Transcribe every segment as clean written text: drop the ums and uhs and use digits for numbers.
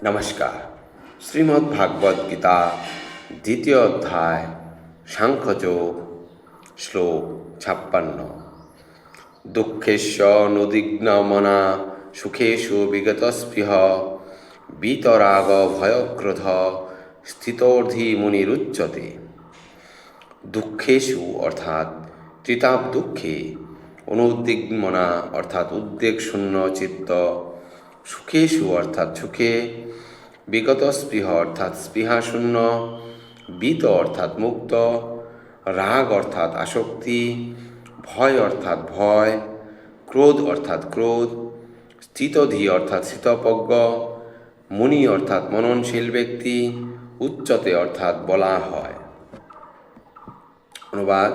নমস্কার। শ্রীমদ্ ভাগবত গীতা দ্বিতীয় অধ্যায় সাংখ্যযোগ শ্লোক 56। দুঃখেস্য নুদিগ্নমনা সুখেষু বিগতস্পৃহ বিতরাগ ভয়ক্রোধ স্থিতোর্ধি মুনিরুচ্যতে। দুঃখেষু অর্থাৎ ত্রিতাপ দুঃখে, অনুদ্বিগ্নমনা অর্থাৎ উদ্বেগ শূন্য চিত্ত, সুখেষু অর্থাৎ সুখে, বিগত স্পৃহ অর্থাৎ স্পৃহা শূন্য, বিত অর্থাৎ মুক্ত, রাগ অর্থাৎ আসক্তি, ভয় অর্থাৎ ভয়, ক্রোধ অর্থাৎ ক্রোধ, স্থিতধি অর্থাৎ স্থিতপ্রজ্ঞ, মুনি অর্থাৎ মননশীল ব্যক্তি, উচ্চতে অর্থাৎ বলা হয়। অনুবাদ: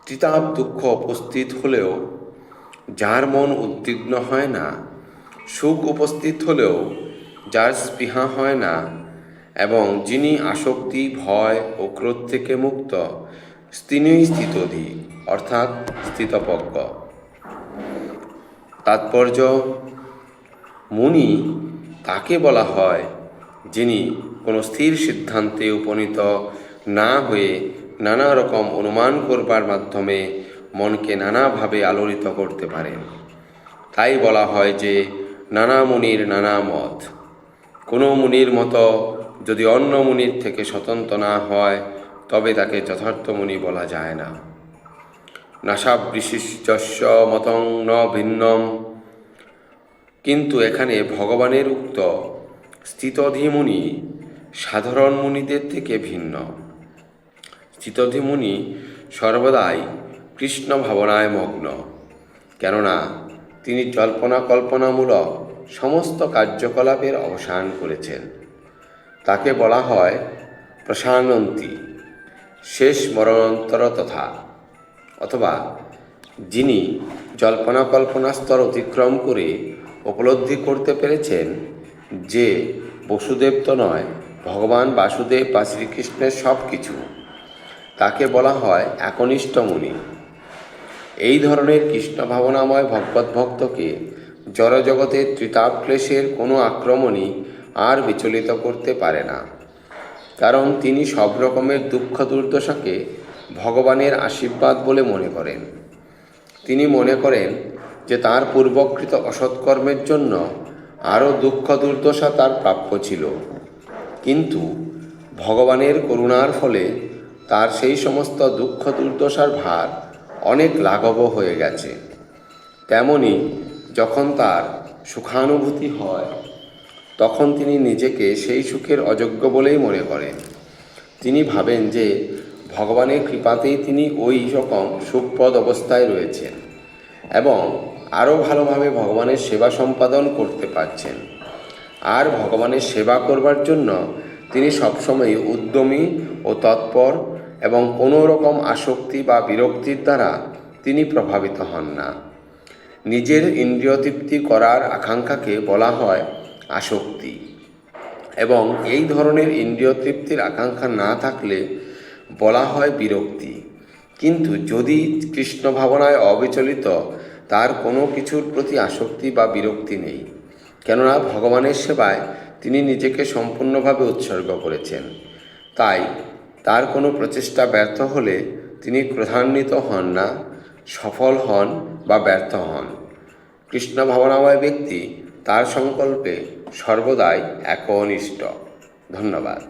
ত্রিতাপ দুঃখ উপস্থিত হলেও যার মন উদ্বিগ্ন হয় না, সুখ উপস্থিত হলেও যার স্পৃহা হয় না, এবং যিনি আসক্তি, ভয় ও ক্রোধ থেকে মুক্ত, তিনিই স্থিতধি অর্থাৎ স্থিতপ্রজ্ঞ। তাৎপর্য: মুনি তাকে বলা হয় যিনি কোনো স্থির সিদ্ধান্তে উপনীত না হয়ে নানা রকম অনুমান করবার মাধ্যমে মনকে নানাভাবে আলোড়িত করতে পারেন। তাই বলা হয় যে নানা মুনির নানা মত। কোনো মুনির মতো যদি অন্য মুনির থেকে স্বতন্ত্র না হয়, তবে তাকে যথার্থ মুনি বলা যায় না। নাসাবৃশিশ্চস্য মতং ন ভিন্নম। কিন্তু এখানে ভগবানের উক্ত স্থিতধি মুনি সাধারণ মুনিদের থেকে ভিন্ন। স্থিতধি মুনি সর্বদাই কৃষ্ণ ভাবনায় মগ্ন, কেননা তিনি জল্পনা কল্পনামূলক সমস্ত কার্যকলাপের অবসান করেছেন। তাকে বলা হয় প্রশানন্তি, শেষ মরণোত্তর তথা, অথবা যিনি জল্পনা কল্পনা স্তর অতিক্রম করে উপলব্ধি করতে পেরেছেন যে বসুদেব তো নয়, ভগবান বাসুদেব বা শ্রীকৃষ্ণের সব কিছু, তাকে বলা হয় একনিষ্ঠ মুনি। এই ধরনের কৃষ্ণ ভাবনাময় ভগবত ভক্তকে জড়জগতের ত্রিতাপ ক্লেশের কোনো আক্রমণই আর বিচলিত করতে পারে না, কারণ তিনি সব রকমের দুঃখ দুর্দশাকে ভগবানের আশীর্বাদ বলে মনে করেন। তিনি মনে করেন যে তাঁর পূর্বকৃত অসৎকর্মের জন্য আরও দুঃখ দুর্দশা তার প্রাপ্য ছিল, কিন্তু ভগবানের করুণার ফলে তার সেই সমস্ত দুঃখ দুর্দশার ভার অনেক লাঘব হয়ে গেছে। তেমনি যখন তার সুখানুভূতি হয়, তখন তিনি নিজেকে সেই সুখের অযোগ্য বলেই মনে করেন। তিনি ভাবেন যে ভগবানের কৃপাতেই তিনি ওই রকম সুখপ্রদ অবস্থায় রয়েছেন এবং আরও ভালোভাবে ভগবানের সেবা সম্পাদন করতে পারছেন। আর ভগবানের সেবা করবার জন্য তিনি সবসময় উদ্যমী ও তৎপর, এবং কোনো রকম আসক্তি বা বিরক্তির দ্বারা তিনি প্রভাবিত হন না। নিজের ইন্দ্রিয় তৃপ্তি করার আকাঙ্ক্ষাকে বলা হয় আসক্তি, এবং এই ধরনের ইন্দ্রিয় তৃপ্তির আকাঙ্ক্ষা না থাকলে বলা হয় বিরক্তি। কিন্তু যদি কৃষ্ণ ভাবনায় অবিচলিত, তার কোনো কিছুর প্রতি আসক্তি বা বিরক্তি নেই, কেননা ভগবানের সেবায় তিনি নিজেকে সম্পূর্ণভাবে উৎসর্গ করেছেন। তাই তার কোনো প্রচেষ্টা ব্যর্থ হলে তিনি ক্রোধান্বিত হন না, সফল হন বা ব্যর্থ হন। কৃষ্ণ ভাবনাময় ব্যক্তি তার সংকল্পে সর্বদাই একনিষ্ঠ। ধন্যবাদ।